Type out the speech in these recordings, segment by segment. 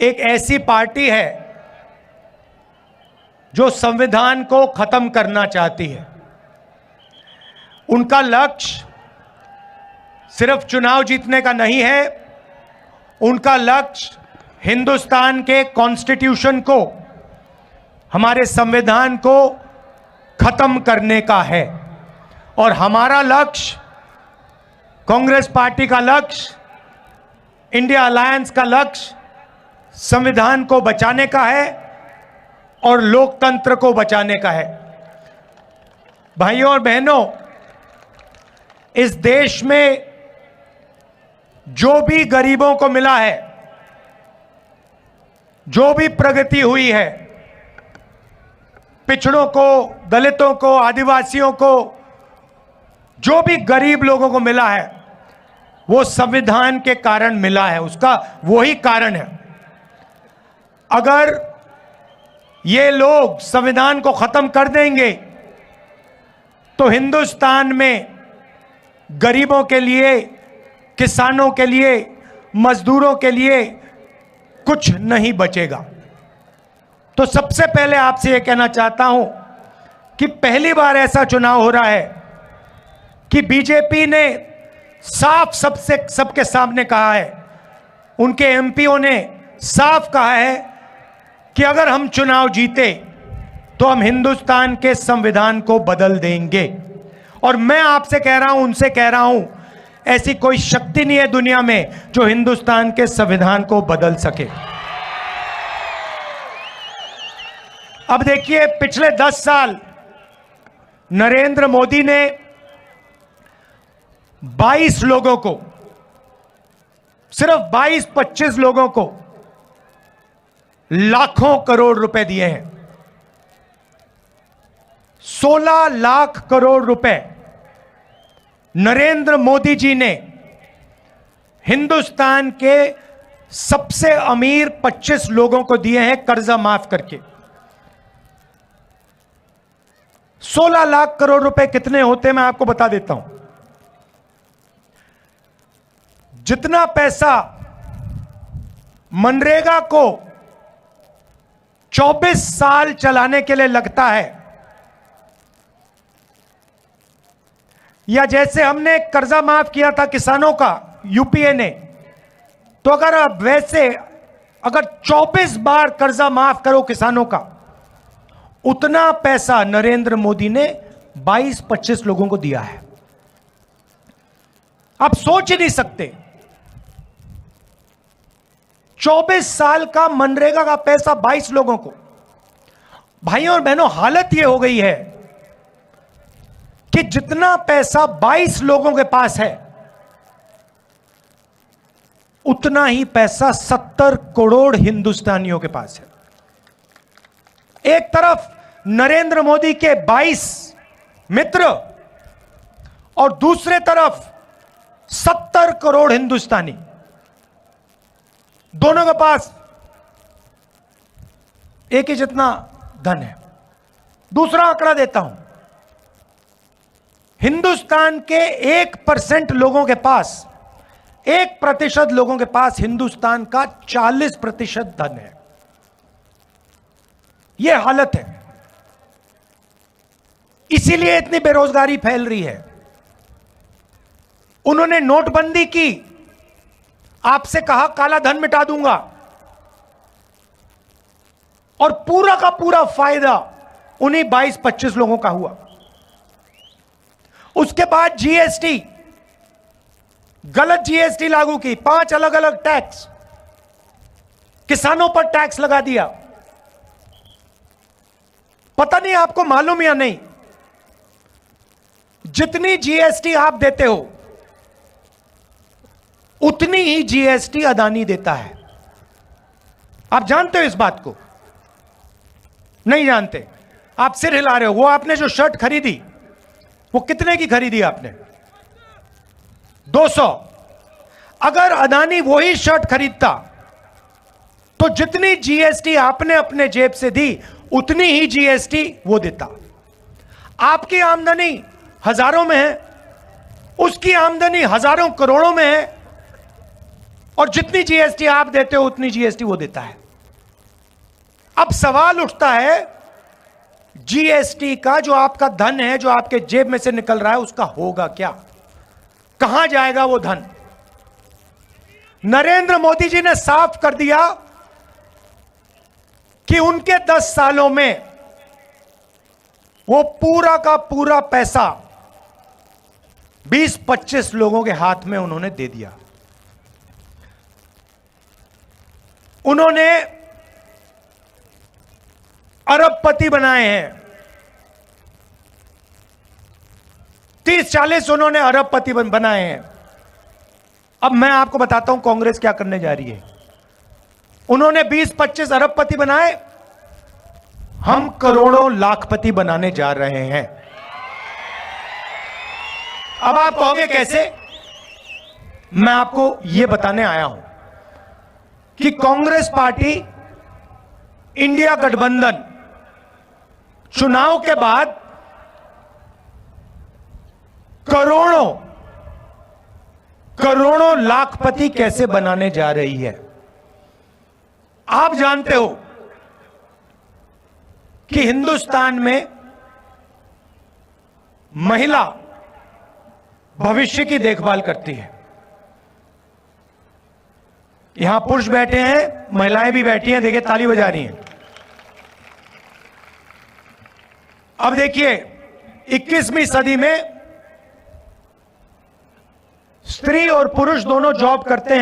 एक ऐसी पार्टी है जो संविधान को खत्म करना चाहती है। उनका लक्ष्य सिर्फ चुनाव जीतने का नहीं है, उनका लक्ष्य हिंदुस्तान के कॉन्स्टिट्यूशन को, हमारे संविधान को खत्म करने का है। और हमारा लक्ष्य, कांग्रेस पार्टी का लक्ष्य, इंडिया अलायंस का लक्ष्य संविधान को बचाने का है और लोकतंत्र को बचाने का है। भाइयों और बहनों, इस देश में जो भी गरीबों को मिला है, जो भी प्रगति हुई है, पिछड़ों को, दलितों को, आदिवासियों को, जो भी गरीब लोगों को मिला है, वो संविधान के कारण मिला है। उसका वही कारण है। अगर ये लोग संविधान को खत्म कर देंगे तो हिंदुस्तान में गरीबों के लिए, किसानों के लिए, मजदूरों के लिए कुछ नहीं बचेगा। तो सबसे पहले आपसे यह कहना चाहता हूं कि पहली बार ऐसा चुनाव हो रहा है कि बीजेपी ने साफ सबके सामने कहा है, उनके एमपीओ ने साफ कहा है कि अगर हम चुनाव जीते तो हम हिंदुस्तान के संविधान को बदल देंगे। और मैं आपसे कह रहा हूं, उनसे कह रहा हूं, ऐसी कोई शक्ति नहीं है दुनिया में जो हिंदुस्तान के संविधान को बदल सके। अब देखिए, पिछले 10 साल नरेंद्र मोदी ने 22 लोगों को, सिर्फ 22-25 लोगों को लाखों करोड़ रुपए दिए हैं। 16 लाख करोड़ रुपए नरेंद्र मोदी जी ने हिंदुस्तान के सबसे अमीर 25 लोगों को दिए हैं कर्जा माफ करके। 16 लाख करोड़ रुपए कितने होते हैं मैं आपको बता देता हूं। जितना पैसा मनरेगा को 24 साल चलाने के लिए लगता है, या जैसे हमने कर्जा माफ किया था किसानों का यूपीए ने, तो अगर आप वैसे अगर 24 बार कर्जा माफ करो किसानों का, उतना पैसा नरेंद्र मोदी ने 22-25 लोगों को दिया है। आप सोच ही नहीं सकते, 24 साल का मनरेगा का पैसा 22 लोगों को। भाइयों और बहनों, हालत यह हो गई है कि जितना पैसा 22 लोगों के पास है, उतना ही पैसा 70 करोड़ हिंदुस्तानियों के पास है। एक तरफ नरेंद्र मोदी के 22 मित्र और दूसरे तरफ 70 करोड़ हिंदुस्तानी, दोनों के पास एक ही जितना धन है। दूसरा आंकड़ा देता हूं, हिंदुस्तान के 1% लोगों के पास, 1% लोगों के पास हिंदुस्तान का 40% धन है। यह हालत है, इसीलिए इतनी बेरोजगारी फैल रही है। उन्होंने नोटबंदी की, आपसे कहा काला धन मिटा दूंगा, और पूरा का पूरा फायदा उन्हीं 22-25 लोगों का हुआ। उसके बाद जीएसटी, गलत जीएसटी लागू की, 5 अलग अलग टैक्स, किसानों पर टैक्स लगा दिया। पता नहीं आपको मालूम या नहीं, जितनी जीएसटी आप देते हो उतनी ही जीएसटी अदानी देता है। आप जानते हो इस बात को? नहीं जानते? आप सिर हिला रहे हो। वो आपने जो शर्ट खरीदी, वो कितने की खरीदी आपने? 200। अगर अदानी वही शर्ट खरीदता तो जितनी जीएसटी आपने अपने जेब से दी, उतनी ही जीएसटी वो देता। आपकी आमदनी हजारों में है, उसकी आमदनी हजारों करोड़ों में है, और जितनी जीएसटी आप देते हो उतनी जीएसटी वो देता है। अब सवाल उठता है, जीएसटी का जो आपका धन है, जो आपके जेब में से निकल रहा है, उसका होगा क्या? कहां जाएगा वो धन? नरेंद्र मोदी जी ने साफ कर दिया कि उनके 10 सालों में वो पूरा का पूरा पैसा 20-25 लोगों के हाथ में उन्होंने दे दिया। उन्होंने अरबपति बनाए हैं, 30-40 उन्होंने अरबपति बनाए हैं। अब मैं आपको बताता हूं कांग्रेस क्या करने जा रही है। उन्होंने 20-25 अरबपति बनाए, हम करोड़ों लाखपति बनाने जा रहे हैं। अब आप कहोगे कैसे? मैं आपको यह बताने आया हूं कि कांग्रेस पार्टी इंडिया गठबंधन चुनाव के बाद करोड़ों लाखपति कैसे बनाने जा रही है। आप जानते हो कि हिंदुस्तान में महिला भविष्य की देखभाल करती है। यहां पुरुष बैठे हैं, महिलाएं भी बैठी हैं, देखिए ताली बजा रही हैं। अब देखिए 21वीं सदी में स्त्री और पुरुष दोनों जॉब करते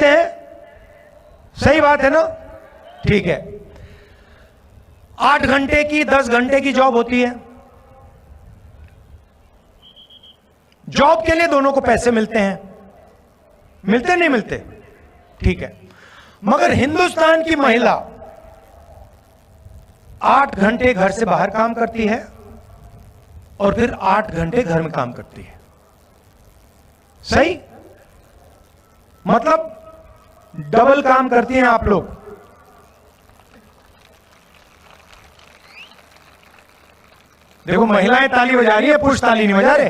हैं, सही बात है ना? ठीक है, 8 घंटे की 10 घंटे की जॉब होती है। जॉब के लिए दोनों को पैसे मिलते हैं, मिलते नहीं मिलते? ठीक है, मगर हिंदुस्तान की महिला 8 घंटे घर से बाहर काम करती है और फिर 8 घंटे घर में काम करती है। सही? मतलब डबल काम करती हैं आप लोग। देखो महिलाएं ताली बजा रही है, पुरुष ताली नहीं बजा रहे।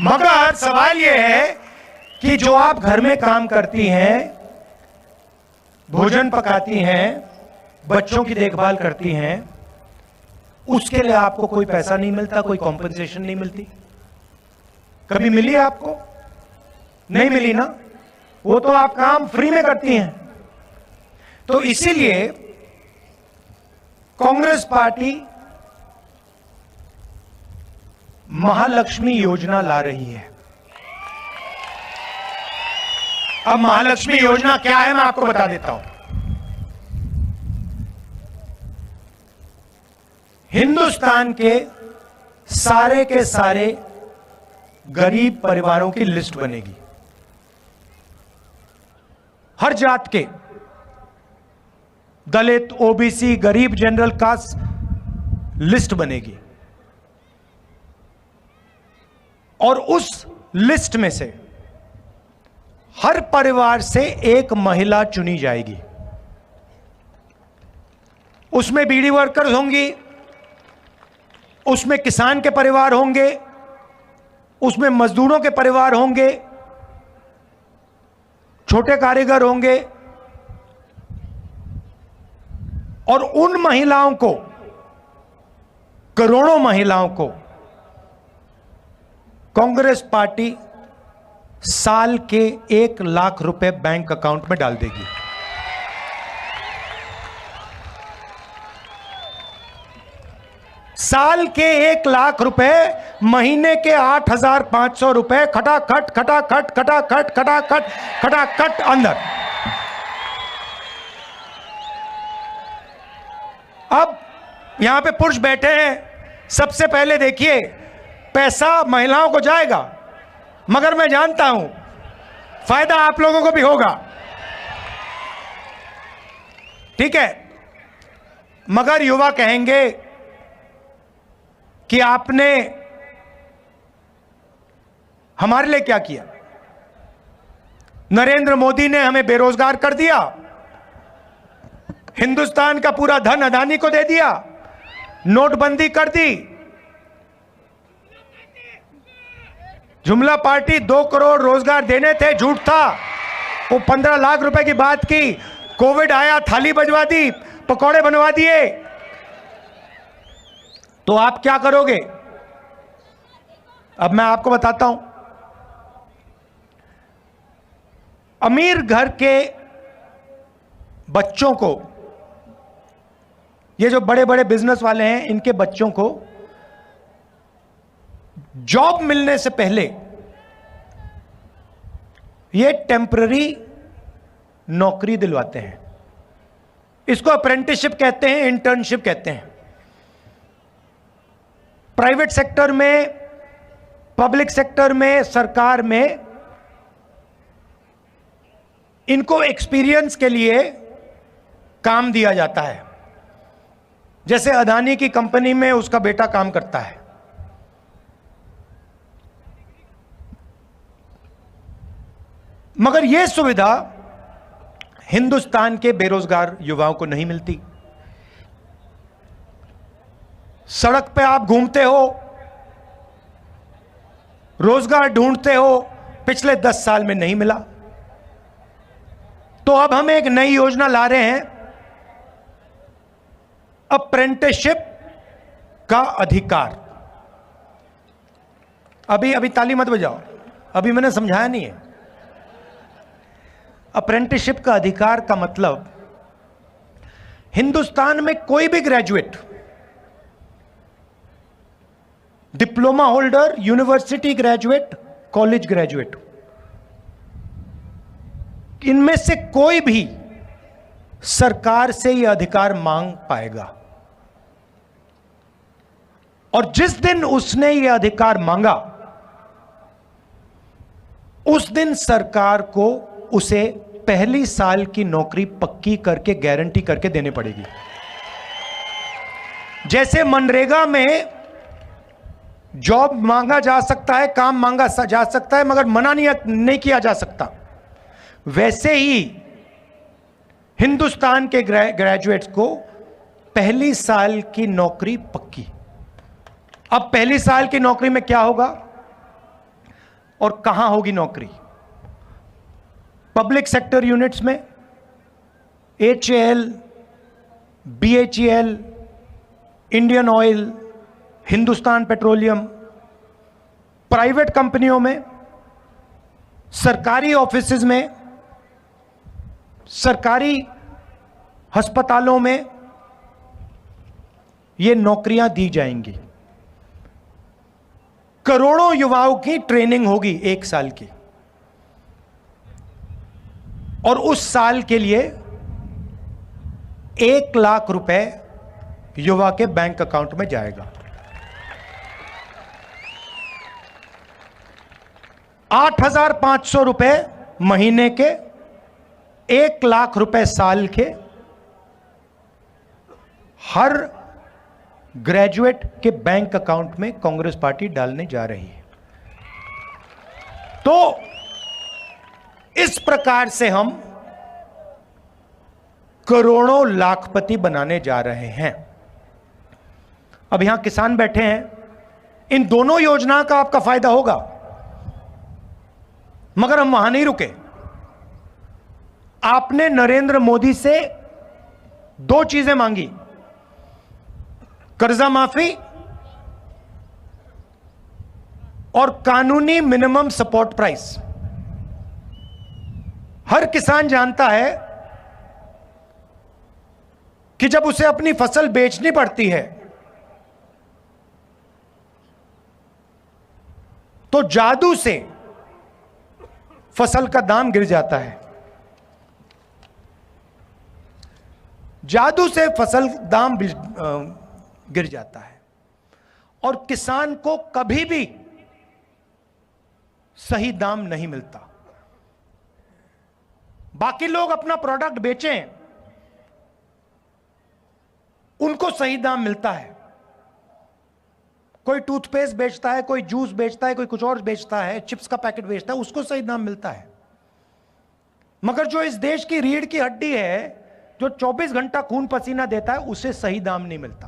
मगर सवाल यह है कि जो आप घर में काम करती हैं, भोजन पकाती हैं, बच्चों की देखभाल करती हैं, उसके लिए आपको कोई पैसा नहीं मिलता, कोई कॉम्पेंसेशन नहीं मिलती? कभी मिली आपको? नहीं मिली ना? वो तो आप काम फ्री में करती हैं। तो इसीलिए कांग्रेस पार्टी महालक्ष्मी योजना ला रही है। अब महालक्ष्मी योजना क्या है मैं आपको बता देता हूं। हिंदुस्तान के सारे गरीब परिवारों की लिस्ट बनेगी, हर जात के, दलित, ओबीसी, गरीब, जनरल कास्ट लिस्ट बनेगी और उस लिस्ट में से हर परिवार से एक महिला चुनी जाएगी। उसमें बीड़ी वर्कर्स होंगी, उसमें किसान के परिवार होंगे, उसमें मजदूरों के परिवार होंगे, छोटे कारीगर होंगे, और उन महिलाओं को, करोड़ों महिलाओं को कांग्रेस पार्टी साल के 1 लाख रुपए बैंक अकाउंट में डाल देगी। साल के 1 लाख रुपए, महीने के 8,500 रुपए, खटाखट खटाखट खटाखट खटाखट खटाखट अंदर। अब यहां पे पुरुष बैठे हैं, सबसे पहले देखिए पैसा महिलाओं को जाएगा, मगर मैं जानता हूं फायदा आप लोगों को भी होगा, ठीक है? मगर युवा कहेंगे कि आपने हमारे लिए क्या किया? नरेंद्र मोदी ने हमें बेरोजगार कर दिया, हिंदुस्तान का पूरा धन अदानी को दे दिया, नोटबंदी कर दी, जुमला पार्टी 2 करोड़ रोजगार देने थे, झूठ था। वो 15 लाख रुपए की बात की, कोविड आया, थाली बजवा दी, पकौड़े बनवा दिए। तो आप क्या करोगे? अब मैं आपको बताता हूं। अमीर घर के बच्चों को, ये जो बड़े बड़े बिजनेस वाले हैं, इनके बच्चों को जॉब मिलने से पहले ये टेम्पररी नौकरी दिलवाते हैं। इसको अप्रेंटिसशिप कहते हैं, इंटर्नशिप कहते हैं। प्राइवेट सेक्टर में, पब्लिक सेक्टर में, सरकार में इनको एक्सपीरियंस के लिए काम दिया जाता है। जैसे अदानी की कंपनी में उसका बेटा काम करता है। मगर यह सुविधा हिंदुस्तान के बेरोजगार युवाओं को नहीं मिलती। सड़क पे आप घूमते हो, रोजगार ढूंढते हो, पिछले 10 साल में नहीं मिला। तो अब हम एक नई योजना ला रहे हैं, अप्रेंटिसशिप का अधिकार। अभी ताली मत बजाओ, अभी मैंने समझाया नहीं है। अप्रेंटिसशिप का अधिकार का मतलब, हिंदुस्तान में कोई भी graduate, diploma holder, university graduate, college graduate, इनमें से कोई भी सरकार से यह अधिकार मांग पाएगा। और जिस दिन उसने यह अधिकार मांगा, उस दिन सरकार को उसे पहली साल की नौकरी पक्की करके, गारंटी करके देनी पड़ेगी। जैसे मनरेगा में जॉब मांगा जा सकता है, काम मांगा जा सकता है, मगर मना नहीं किया जा सकता, वैसे ही हिंदुस्तान के ग्रेजुएट्स को पहली साल की नौकरी पक्की। अब पहली साल की नौकरी में क्या होगा और कहां होगी नौकरी? पब्लिक सेक्टर यूनिट्स में, HAL, BHEL, Indian oil, Hindustan petroleum, private कंपनियों में, सरकारी ऑफिसेज में, सरकारी अस्पतालों में ये नौकरियां दी जाएंगी। करोड़ों युवाओं की ट्रेनिंग होगी 1 साल की, और उस साल के लिए 1 लाख रुपए युवा के बैंक अकाउंट में जाएगा। 8,500 रुपए महीने के, 1 लाख रुपए साल के, हर ग्रेजुएट के बैंक अकाउंट में कांग्रेस पार्टी डालने जा रही है। तो इस प्रकार से हम करोड़ों लाखपति बनाने जा रहे हैं। अब यहां किसान बैठे हैं, इन दोनों योजना का आपका फायदा होगा, मगर हम वहां नहीं रुके। आपने नरेंद्र मोदी से 2 चीजें मांगी, कर्जा माफी और कानूनी मिनिमम सपोर्ट प्राइस। हर किसान जानता है कि जब उसे अपनी फसल बेचनी पड़ती है तो जादू से फसल का दाम गिर जाता है। जादू से फसल दाम गिर जाता है और किसान को कभी भी सही दाम नहीं मिलता। बाकी लोग अपना प्रोडक्ट बेचें, उनको सही दाम मिलता है। कोई टूथपेस्ट बेचता है, कोई जूस बेचता है, कोई कुछ और बेचता है, चिप्स का पैकेट बेचता है, उसको सही दाम मिलता है। मगर जो इस देश की रीढ़ की हड्डी है, जो 24 घंटा खून पसीना देता है, उसे सही दाम नहीं मिलता।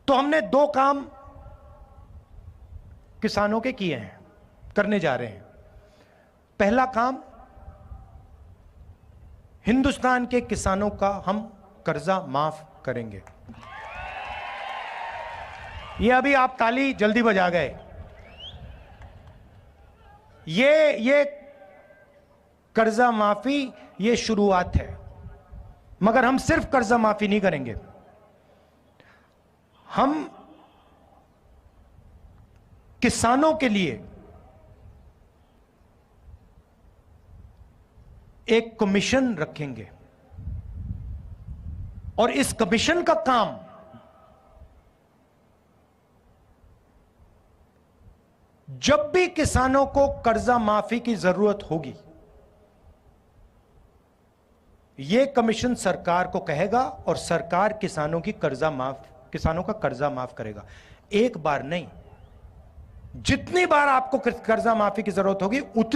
तो हमने 2 काम किसानों के किए हैं, करने जा रहे हैं। पहला काम, हिंदुस्तान के किसानों का हम कर्जा माफ करेंगे। ये अभी आप ताली जल्दी बजा गए। ये कर्जा माफी ये शुरुआत है, मगर हम सिर्फ कर्जा माफी नहीं करेंगे। हम किसानों के लिए एक कमीशन रखेंगे और इस कमीशन का काम जब भी किसानों को कर्जा माफी की जरूरत होगी, यह कमीशन सरकार को कहेगा और सरकार किसानों का कर्जा माफ करेगा। एक बार नहीं, जितनी बार आपको कर्जा माफी की जरूरत होगी उतनी